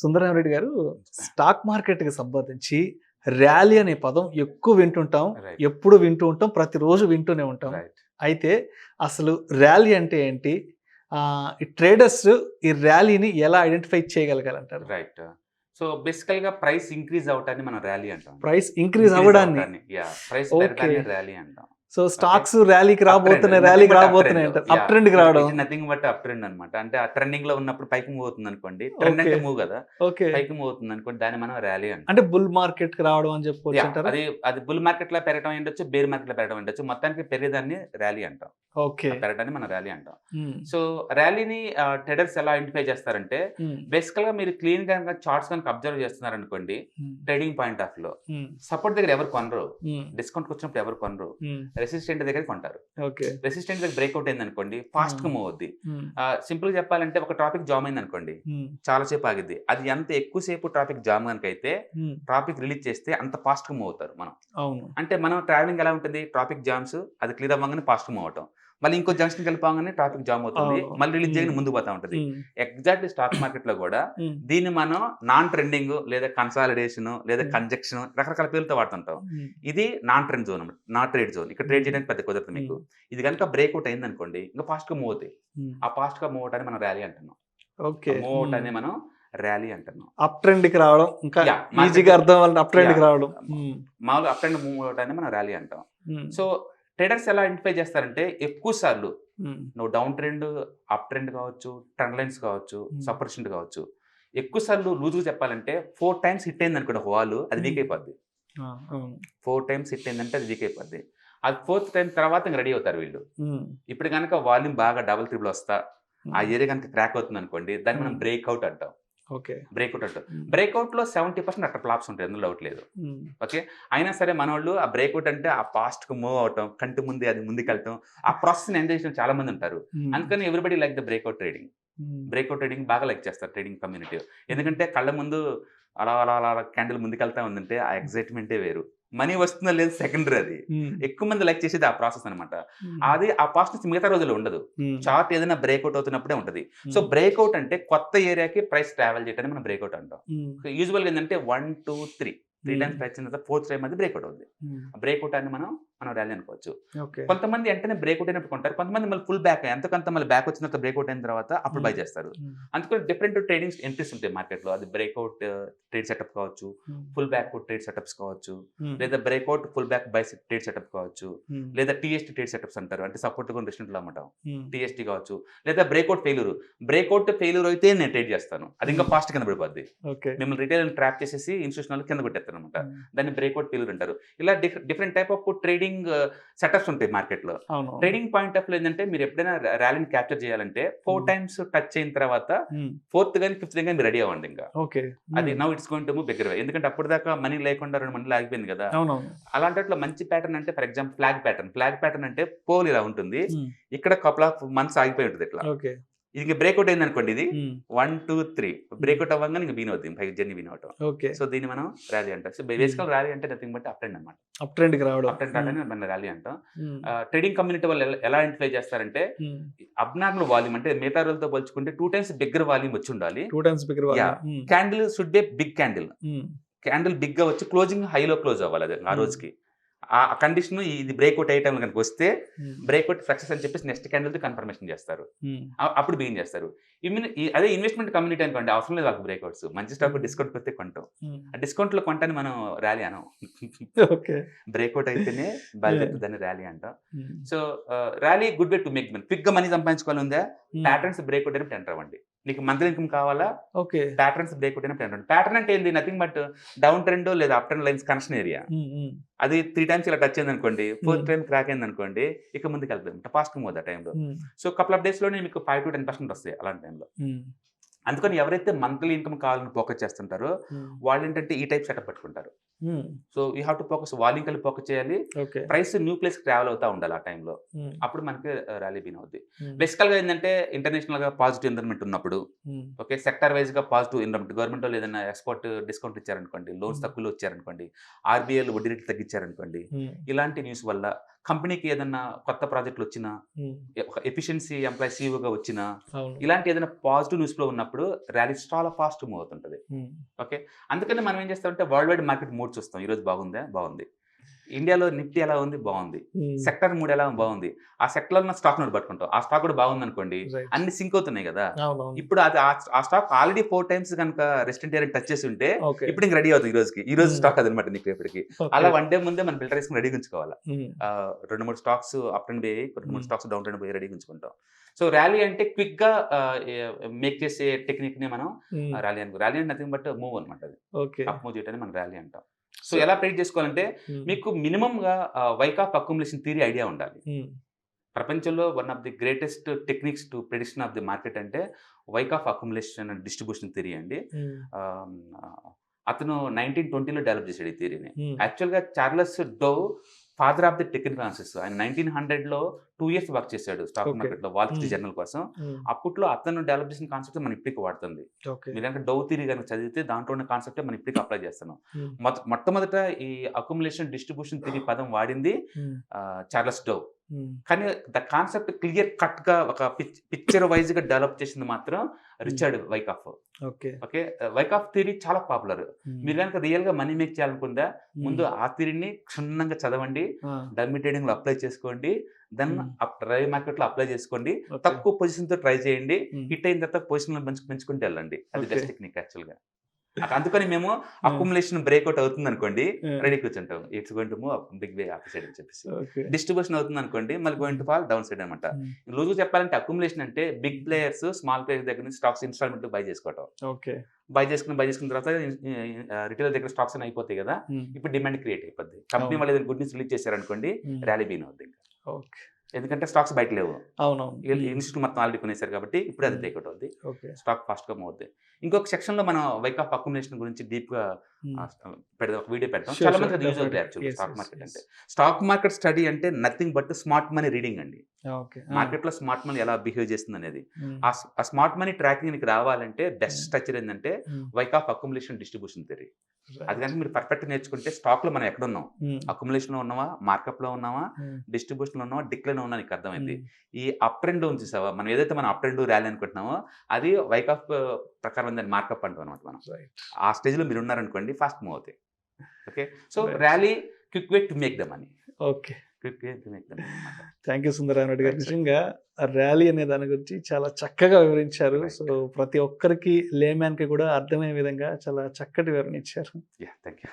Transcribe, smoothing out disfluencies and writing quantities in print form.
సుందరరామరెడ్డి గారు, స్టాక్ మార్కెట్‌కి సంబంధించి ర్యాలీ అనే పదం ఎక్కువ వింటుంటాం. రైట్. ఎప్పుడు వింటూ ఉంటాం. ప్రతిరోజు వింటూనే ఉంటాం. రైట్. అయితే అసలు ర్యాలీ అంటే ఏంటి? ఈ ట్రేడర్స్ ఈ ర్యాలీని ఎలా ఐడెంటిఫై చేయగలగాలంటారు? రైట్. సో బేసికల్‌గా ప్రైస్ ఇంక్రీజ్ అవ్వటాన్ని మనం ర్యాలీ అంటాం. ప్రైస్ ఇంక్రీజ్ అవ్వడాన్ని. Price okay. పెరగడాన్ని ర్యాలీ అంటాం. So stocks okay. ర్యాలీకి అప్ ట్రెండ్. రాబోతున్నాయి, నథింగ్ ర్యాలీకి బట్ అప్ రాబోతున్నాయి ట్రెండ్. అంటారు. అప్ ట్రెండ్‌కి రావడం. It nothing but up trend అన్నమాట. అంటే ఆ ట్రెండింగ్‌లో ఉన్నప్పుడు పైకి మూవ్ అవుతుంది అనుకోండి. Trend okay. అంటే మూవ్ కదా! ఓకే. పైకి మూవ్ అవుతుంది అనుకోండి. దాన్ని మనం ర్యాలీ అంటాం. అంటే బుల్ మార్కెట్‌కి రావడం అని చెప్పుకోవచ్చు అంటారా? అది బుల్ మార్కెట్‌లో పెరగడం అయ్యుండొచ్చు, బేర్ మార్కెట్‌లో పెరగడం అయ్యుండొచ్చు. మొత్తానికి పెరిగేదాన్ని ర్యాలీ అంటాం. ఓకే. ఆ పెరగడాన్ని మనం ర్యాలీ అంటాం. హ్మ్. సో ర్యాలీని ట్రేడర్స్ ఎలా ఐడెంటిఫై చేస్తారంటే హ్మ్. బేసికల్‌గా మీరు క్లీన్ గనక చార్ట్స్ గనక అబ్జర్వ్ చేస్తున్నారనుకోండి, హ్మ్. ట్రేడింగ్ పాయింట్ ఆఫ్ వ్యూలో హ్మ్. సపోర్ట్ దగ్గర ఎవరు కొనరు. హ్మ్. డిస్కౌంట్‌కి వచ్చినప్పుడు ఎవరు కొనరు. హ్మ్. రెసిస్టెంట్ దగ్గర కొంటారు. ఓకే. రెసిస్టెంట్ దగ్గర బ్రేక్అవుట్ అయిందనుకోండి, ఫాస్ట్‌గా మూవ్ అవుద్ది. హ్మ్. సింపుల్‌గా చెప్పాలంటే ఒక ట్రాఫిక్ జామ్ అయిందనుకోండి, హ్మ్. చాలా సేపు ఆగిద్ది. అది ఎంత ఎక్కువ సేపు ట్రాఫిక్ జామ్ గనకైతే హ్మ్. ట్రాఫిక్ రిలీజ్ చేస్తే అంత ఫాస్ట్‌గా మూవ్ అవుతారు మనం. అవును. అంటే మనం ట్రావెలింగ్ ఎలా ఉంటుంది? ట్రాఫిక్ జామ్స్ అది క్లియర్ అవ్వంగానే ఫాస్ట్‌గా మూవ్ అవ్వటం. మళ్ళీ ఇంకో జంక్షన్‌కి వెళ్ళిపోగానే ట్రాఫిక్ జామ్ అవుతుంది. అవును. మళ్ళీ రిలీజ్ హ్మ్. చేయగానే ముందుకు పోతా ఉంటది. హ్మ్. ఎగ్జాక్ట్‌లీ స్టాక్ మార్కెట్‌లో కూడా హ్మ్. దీన్ని మనం నాన్ ట్రెండింగ్ లేదా కన్సాలిడేషన్ లేదా హ్మ్. కంజక్షన్ రకరకాల పేర్లతో వాడుతుంటాం. హ్మ్. ఇది నాన్ ట్రెండ్ జోన్ అన్నమాట. Not trade zone. ఇక్కడ ట్రేడ్ హ్మ్. చేయడానికి పెద్ద కుదరదు మీకు. హ్మ్. ఇది గనుక బ్రేక్‌ఔట్ అయిందనుకోండి, ఇంకా ఫాస్ట్‌గా మూవ్ అవుతాయి. హ్మ్. ఆ ఫాస్ట్‌గా మూవ్ అవ్వటాన్ని మనం ర్యాలీ అంటున్నాం. ఓకే. ఆ మూవ్ హ్మ్. అవ్వటాన్ని మనం ర్యాలీ అంటున్నాం. అప్ ట్రెండ్‌కి రావడం. ఇంకా మార్కెట్ ఈజీగా అర్థం అవ్వాలంటే అప్ ట్రెండ్‌కి యాహ్! రావడం. హ్మ్. మామూలుగా అప్ ట్రెండ్ మూవ్ అవ్వటాన్ని మనం ర్యాలీ అంటాం. హ్మ్. సో ట్రేడర్స్ ఎలా ఐడెంటిఫై చేస్తారంటే ఎక్కువ సార్లు హ్మ్. నువ్వు డౌన్ ట్రెండ్, అప్ ట్రెండ్ కావచ్చు, ట్రెండ్ లైన్స్ కావచ్చు, హ్మ్. సపరేషన్ కావచ్చు. ఎక్కువ సార్లు లూజ్‌గా చెప్పాలంటే 4 టైమ్స్ హిట్ అయిందనుకోండి ఒక వాల్ అది వీక్ హ్మ్. అయిపోద్ది. ఆ! అవును. 4 టైమ్స్ హిట్ అయిందంటే అది వీక్ అయిపోద్ది. అది ఫోర్త్ టైమ్ తర్వాత ఇంక రెడీ అవుతారు వీళ్ళు. హ్మ్. ఇప్పుడు గనక వాల్యూమ్ బాగా డబుల్, ట్రిపుల్ వస్తా ఆ హ్మ్. ఏరియా గనక క్రాక్ అవుతుందనుకోండి దాన్ని మనం హ్మ్. బ్రేక్‌ఔట్ అంటాం. ఓకే. బ్రేక్‌ఔట్ అంటాం. హ్మ్. బ్రేక్‌ఔట్‌లో 70% అట్టర్ ఫ్లాప్స్ ఉంటాయి. అందులో డౌట్ లేదు. హ్మ్. ఓకే. అయినా సరే మనోళ్ళు ఆ బ్రేక్‌ఔట్ అంటే ఆ ఫాస్ట్‌గా మూవ్ అవ్వటం, కంటి ముందే అది ముందుకెళ్ళటం, ఆ ప్రాసెస్‌ని ఎంజాయ్ చేసిన చాలా మంది ఉంటారు. హ్మ్. అందుకని everybody like the breakout trading. హ్మ్. బ్రేక్‌ఔట్ ట్రేడింగ్ బాగా లైక్ చేస్తారు ట్రేడింగ్ కమ్యూనిటీ. హ్మ్. ఎందుకంటే కళ్ళ ముందు అలా, అలా, అలా, అలా క్యాండిల్ ముందుకెళ్తా ఉందంటే ఆ ఎక్సైట్‌మెంటే వేరు. మనీ వస్తుందో లేదో సెకండరీ అది. హ్మ్. ఎక్కువ మంది లైక్ చేసేది ఆ ప్రాసెస్ అనమాట. హ్మ్. అది ఆ ప్రాసెస్ మిగతా రోజుల్లో ఉండదు. హ్మ్. చార్ట్ ఏదైనా బ్రేక్‌ఔట్ అవుతున్నప్పుడే ఉంటది. సో, హ్మ్. బ్రేక్‌ఔట్ అంటే కొత్త ఏరియాకి ప్రైస్ ట్రావెల్ చేయటాన్ని మనం బ్రేక్‌ఔట్ అంటాం. హ్మ్. యూజువల్‌గా ఏందంటే 1, 2, 3 హ్మ్. టైమ్స్ ప్రైస్ వచ్చిన తర్వాత ఫోర్త్ టైమ్ అది బ్రేక్‌ఔట్ అవుద్ది. హ్మ్. ఆ బ్రేక్‌ఔట్ అని మనం ర్యాలీ అనుకోవచ్చు. ఓకే. కొంతమంది వెంటనే బ్రేక్‌ఔట్ అయినప్పుడు కొంటారు. కొంతమంది మళ్ళీ ఫుల్ బ్యాక్ ఎంతో కొంత మళ్ళీ బ్యాక్ వచ్చిన తర్వాత బ్రేక్‌ఔట్ అయిన తర్వాత అప్పుడు బై హ్మ్. చేస్తారు. హ్మ్. అందుకని డిఫరెంట్ ట్రేడింగ్ ఎంట్రీస్ ఉంటాయి మార్కెట్‌లో. అది బ్రేక్‌ఔట్ ట్రేడ్ సెటప్ కావచ్చు, హ్మ్. ఫుల్ బ్యాక్ ట్రేడ్ సెటప్స్ కావచ్చు, హ్మ్. లేదా breakout pullback buy trade setup కావచ్చు, హ్మ్. లేదా టీఎస్టీ ట్రేడ్ సెటప్స్ అంటారు. అంటే సపోర్ట్ కొని రెసిస్టెంట్‌లో అమ్మటం. హ్మ్. టీఎస్టీ కావచ్చు, లేదా బ్రేక్‌ఔట్ ఫెయిల్యూర్. బ్రేక్‌ఔట్ ఫెయిల్యూర్ అయితే నేను ట్రేడ్ చేస్తాను. అది ఇంకా హ్మ్. ఫాస్ట్ కింద పడిపోద్ది. ఓకే. మిమ్మల్ని రిటైల్‌ని ట్రాప్ చేసేసి ఇన్‌స్టిట్యూషనల్ కింద కొట్టేస్తారనమాట. హ్మ్. దాన్ని బ్రేక్‌ఔట్ ఫెయిల్యూర్ అంటారు. ఇలా different type of trading setups ఉంటాయి మార్కెట్‌లో. అవునవును. ట్రేడింగ్ పాయింట్ ఆఫ్ వ్యూ ఏందంటే మీరు ఎప్పుడైనా ర్యాలీని క్యాప్చర్ చేయాలంటే 4 హ్మ్. టైమ్స్ టచ్ అయిన తర్వాత హ్మ్. ఫోర్త్ గాని, ఫిఫ్త్ గాని మీరు రెడీ అవ్వండి ఇంకా. ఓకే. అది హ్మ్. Now it's going to move bigger వే. ఎందుకంటే అప్పటిదాకా మనీ లేకుండా 2 మంత్లు ఆగిపోయింది కదా! అవునవును. అలాంటట్లో మంచి ప్యాటర్న్ అంటే for example flag pattern. Flag pattern అంటే పోల్ ఇలా ఉంటుంది. హ్మ్. ఇక్కడ కపుల్ ఆఫ్ మంత్స్ ఆగిపోయి ఉంటది ఇట్లా. ఓకే. ఇది బ్రేక్‌ఔట్ అయిందనుకోండి ఇది హ్మ్. 1, 2, 3 హ్మ్. బ్రేక్‌ఔట్ అవ్వంగానే ఇంక బిగిన్ అవుద్ది. పైకి జర్నీ బిగిన్ అవ్వటం. ఓకే. సో, దీన్ని మనం ర్యాలీ అంటాం. సో, హ్మ్. బేసికల్ ర్యాలీ అంటే నథింగ్ బట్ అప్ ట్రెండ్ అన్నమాట. అప్ ట్రెండ్‌కి రావడం. అప్ ట్రెండ్ హ్మ్. రావడాన్ని మనం ర్యాలీ అంటాం. హ్మ్. ట్రేడింగ్ కమ్యూనిటీ వాళ్ళు ఎలా ఐడెంటిఫై చేస్తారంటే హ్మ్. అబ్నార్మల్ వాల్యూమ్ అంటే మిగతా రోజులతో పోల్చుకుంటే 2 టైమ్స్ బిగ్గర్ వాల్యూమ్ వచ్చుండాలి. 2 times bigger volume. Hmm. Candle should be big candle. Hmm. Candle బిగ్‌గా వచ్చి క్లోజింగ్ హైలో క్లోజ్ అవ్వాలి అది ఆ హ్మ్. రోజుకి. ఆ కండిషన్ ఇది బ్రేక్‌ఔట్ అయ్యే టైంలో గనుక వస్తే హ్మ్. బ్రేక్‌ఔట్ సక్సెస్ అని చెప్పేసి నెక్స్ట్ క్యాండిల్‌తో కన్ఫర్మేషన్ చేస్తారు. హ్మ్. అప్పుడు బిగిన్ చేస్తారు. అదే ఇన్వెస్ట్‌మెంట్ కమ్యూనిటీ అనుకోండి అవసరం లేదు వాళ్ళకి బ్రేక్‌ఔట్స్. మంచి స్టాక్ హ్మ్. డిస్కౌంట్‌కి వస్తే కొంటాం. హ్మ్. ఆ డిస్కౌంట్‌లో కొంటాన్ని మనం ర్యాలీ అనం. ఓకే. బ్రేక్‌ఔట్ అయితేనే యాహ్! బయలుదేరితే దాన్ని ర్యాలీ అంటాం. హ్మ్. So, rally good way to make money. క్విక్‌గా మనీ సంపాదించుకోవాలనుందా? హ్మ్. ప్యాటర్న్స్ బ్రేక్‌ఔట్ అయినప్పుడు ఎంటర్ అవ్వండి. నీకు మంత్లీ ఇన్‌కమ్ కావాలా? ఓకే. ప్యాటర్న్స్ బ్రేక్‌ఔట్ అయినప్పుడు ఎంటర్ అవ్వండి. ప్యాటర్న్ అంటే ఏంది? నథింగ్ బట్ డౌన్ ట్రెండ్ లేదా up trend lines connection area. హ్మ్. హ్మ్. అది 3 టైమ్స్ ఇలా టచ్ అయిందనుకోండి, ఫోర్త్ హ్మ్. టైమ్ క్రాక్ అయిందనుకోండి, ఇక ముందుకెళ్తదనమాట. ఫాస్ట్‌గా మూవ్ అవుద్ది ఆ టైంలో. హ్మ్. సో, కపుల్ ఆఫ్ డేస్‌లోనే మీకు 5-10% వస్తాయి అలాంటి టైంలో. హ్మ్. అందుకని ఎవరైతే మంత్లీ ఇన్‌కమ్ కావాలని ఫోకస్ చేస్తుంటారో, హ్మ్. వాళ్ళేంటంటే ఈ టైప్ సెటప్ పట్టుకుంటారు. హ్మ్. So, you have to focus volume కలిపి ఫోకస్ చేయాలి. ఓకే. ప్రైస్ న్యూ ప్లేస్‌కి ట్రావెల్ అవుతా ఉండాలి ఆ టైంలో. హ్మ్. అప్పుడు మనకి ర్యాలీ బిగిన్ అవుద్ది. హ్మ్. బేసికల్‌గా ఏందంటే ఇంటర్నేషనల్‌గా పాజిటివ్ ఎన్విరాన్మెంట్ ఉన్నప్పుడు, హ్మ్. ఓకే. సెక్టార్ వైస్‌గా పాజిటివ్ ఎన్విరాన్మెంట్ గవర్నమెంట్ వాళ్ళు ఏదైనా ఎక్స్‌పోర్ట్ డిస్కౌంట్ ఇచ్చారనుకోండి, లోన్స్ హ్మ్. తక్కువలో ఇచ్చారనుకోండి, ఆర్‌బీఐలు వడ్డీ రేట్లు తగ్గించారనుకోండి, హ్మ్. ఇలాంటి న్యూస్ వల్ల కంపెనీకి ఏదన్నా కొత్త ప్రాజెక్టులు వచ్చినా, హ్మ్. ఒక ఎఫిషియన్సీ ఎంప్లాయీ సీఈఓగా వచ్చినా, అవును. ఇలాంటి ఏదైనా పాజిటివ్ న్యూస్ ఫ్లో ఉన్నప్పుడు ర్యాలీ చాలా ఫాస్ట్ మూవ్ అవుతుంటది. హ్మ్. ఓకే. అందుకని మనం ఏం చేస్తామంటే వరల్డ్ వైడ్ మార్కెట్ మూడ్ చూస్తాం. ఈరోజు బాగుందా? బాగుంది. ఇండియాలో నిఫ్టీ ఎలా ఉంది? బాగుంది. హ్మ్. సెక్టార్ మూడ్ ఎలా బాగుంది. ఆ సెక్టార్‌లో ఉన్న స్టాక్ నోట్ పట్టుకుంటాం. ఆ స్టాక్ కూడా బాగుందనుకోండి, రైట్. అన్ని సింక్ అవుతున్నాయి గదా! అవునవును. ఇప్పుడు అది ఆ స్టాక్ ఆల్రెడీ 4 టైమ్స్ గనుక రెసిస్టెంట్ ఏరియాని టచ్ చేసి ఉంటే, ఓకే. ఇప్పుడు ఇంక రెడీ అవుతుంది ఈ రోజుకి. ఈ రోజు హ్మ్. స్టాక్ అదనమాట నీకు రేపటికి. ఓకే. అలా 1 డే ముందే మనం ఫిల్టర్ చేసుకొని రెడీగా ఉంచుకోవాలా. హ్మ్. 2, 3 స్టాక్స్ అప్ ట్రెండ్ పోయాయి. 2, 3 హ్మ్. స్టాక్స్ డౌన్ ట్రెండ్ పోయాయి రెడీగా ఉంచుకుంటాం. సో, ర్యాలీ అంటే క్విక్‌గా మేక్ చేసే టెక్నిక్‌నే మనం హ్మ్. ర్యాలీ అనుకో ర్యాలీ అంటే నథింగ్ బట్ మూవ్ అనమాట అది. ఓకే. అప్ మూవ్ చేయటాన్ని మనం ర్యాలీ అంటాం. సో, సో ఎలా ప్రెడిక్ట్ చేసుకోవాలంటే హ్మ్. మీకు మినిమమ్‌గా Wyckoff accumulation theory idea ఉండాలి. హ్మ్. ప్రపంచంలో one of the greatest techniques to prediction of the market అంటే Wyckoff accumulation and distribution theory అండి. హ్మ్. ఆహ్, అతను 1920లో డెవలప్ చేసాడు ఈ థియరీని. హ్మ్. యాక్చువల్‌గా Charles Dow father of the technical analysis. ఆయన 1900లో 2 ఇయర్స్ వర్క్ చేశాడు స్టాక్ ఓకే. మార్కెట్‌లో వాల్ స్ట్రీట్ హ్మ్. జర్నల్ కోసం. హ్మ్. అప్పట్లో అతను డెవలప్ చేసిన కాన్సెప్ట్ మనం ఇప్పటికి వాడుతుంది. ఓకే. మీరు గనుక డౌ థియరీ గనుక చదివితే దాంట్లో ఉన్న కాన్సెప్టే మనం ఇప్పటికి అప్లై చేస్తున్నాం. హ్మ్. మొట్టమొదట ఈ అక్యుములేషన్ డిస్ట్రిబ్యూషన్ థియరీ పదం వాడింది హ్మ్. చార్లెస్ డౌ. హ్మ్. కానీ ద కాన్సెప్ట్ క్లియర్ కట్‌గా ఒక పిక్చర్ వైస్‌గా డెవలప్ చేసింది మాత్రం హ్మ్. రిచర్డ్ వైకాఫ్. ఓకే. ఓకే. వైకాఫ్ థియరీ చాలా పాపులర్. హ్మ్. మీరు గనుక రియల్‌గా మనీ మేక్ చేయాలనుకుందా, హ్మ్. ముందు ఆ థియరీని క్షుణ్ణంగా చదవండి. ఆ! డమ్మీ ట్రేడింగ్‌లో అప్లై చేసుకోండి. దెన్ హ్మ్. డ్రై మార్కెట్‌లో అప్లై చేసుకోండి. ఓకే. తక్కువ పొజిషన్‌తో ట్రై చేయండి. హ్మ్. హిట్ అయిన తర్వాత పొజిషన్‌లు పెంచుకుంటూ వెళ్ళండి. అది ఓకే. బెస్ట్ టెక్నిక్ యాక్చువల్‌గా. అందుకని మేము ఆ! అక్యుములేషన్ బ్రేక్‌ఔట్ అవుతుందనుకోండి, ఆ! రెడీ కూర్చుంటాం. It's going to move up big way upside అని చెప్పేసి. ఓకే. డిస్ట్రిబ్యూషన్ అవుతుందనుకోండి, మళ్ళీ గోయింగ్ హ్మ్. టు ఫాల్ డౌన్ సైడ్ అనమాట. హ్మ్. లూజ్‌గా చెప్పాలంటే అక్యుములేషన్ అంటే బిగ్ ప్లేయర్స్, స్మాల్ ప్లేయర్స్ దగ్గర నుంచి స్టాక్స్ ఇన్‌స్టాల్‌మెంట్‌లో బై చేసుకోవటం. ఓకే. బై చేసుకున్న తర్వాత రిటైలర్ దగ్గర స్టాక్స్ అన్ని అయిపోతాయి గదా! హ్మ్. ఇప్పుడు డిమాండ్ క్రియేట్ అయిపోద్ది. కంపెనీ అవును. వాళ్ళు ఏదైనా గుడ్ న్యూస్ రిలీజ్ చేశారనుకోండి, హ్మ్. ర్యాలీ బీన్ అవుద్ది ఇంకా. ఓకే. ఎందుకంటే స్టాక్స్ బయట లేవు. అవునవును. హ్మ్. ఇన్‌స్టిట్యూట్ మొత్తం ఆల్రెడీ కొనేసారు కాబట్టి ఇప్పుడు అది హ్మ్. బ్రేక్‌ఔట్ అవుద్ది. ఓకే. స్టాక్ ఫాస్ట్‌గా మూవ్ అవుద్ది. ఇంకొక సెక్షన్‌లో మనం వైక్ ఆఫ్ అక్యుములేషన్ గురించి డీప్‌గా హ్మ్. ఆహ్, పెడదాం. ఒక వీడియో పెడదాం. ష్యూర్. చాలా ష్యూర్. మందికి అది యూజ్ అవుద్ది డెఫినెట్‌గా. యాక్చువల్‌గా yes. Stock yes. Market yes. అంటే. స్టాక్ మార్కెట్ స్టడీ అంటే nothing but smart money reading అండి. ఓకే. ఆ! మార్కెట్‌లో స్మార్ట్ మనీ ఎలా బిహేవ్ చేస్తుందనేది. హ్మ్. ఆ స్మార్ట్ మనీ ట్రాకింగ్ నీకు రావాలంటే బెస్ట్ హ్మ్. స్ట్రక్చర్ ఏందంటే హ్మ్. వైక్ ఆఫ్ అక్యుములేషన్ డిస్ట్రిబ్యూషన్ థియరీ. అది రైట్. గనుక మీరు పర్ఫెక్ట్‌గా నేర్చుకుంటే స్టాక్‌లో మనం ఎక్కడున్నాం? హ్మ్. అక్యుములేషన్‌లో ఉన్నామా? మార్కప్‌లో ఉన్నామా? హ్మ్. డిస్ట్రిబ్యూషన్‌లో ఉన్నామా? డిక్లైన్‌లో ఉన్నామా నీకు అర్థమైద్ది. హ్మ్. ఈ అప్ ట్రెండ్ ఉంది చూసావా? మనం ఏదైతే మనం అప్ ట్రెండ్, ర్యాలీ అనుకుంటున్నామో అది వైక్ ఆఫ్ ప్రకారం దాన్ని మార్కప్ అంటాం అనమాట మనం. రైట్. ఆ స్టేజ్‌లో మీరున్నారనుకోండి ఫాస్ట్ మూవ్ అవుతాయి. Okay. So, right. Rally quick way to make the money. Okay. Quick way to make the money అన్నమాట. థాంక్ యూ సుందరరావు రెడ్డి గారు. రైట్. రైట్. నిజంగా ఆ ర్యాలీ అనే దాని గురించి చాలా చక్కగా వివరించారు. So, right. ప్రతి ఒక్కరికి లేమ్యాన్‌కి కూడా అర్థమయ్యే విధంగా చాలా చక్కటి వివరణ ఇచ్చారు. యాహ్! Thank you.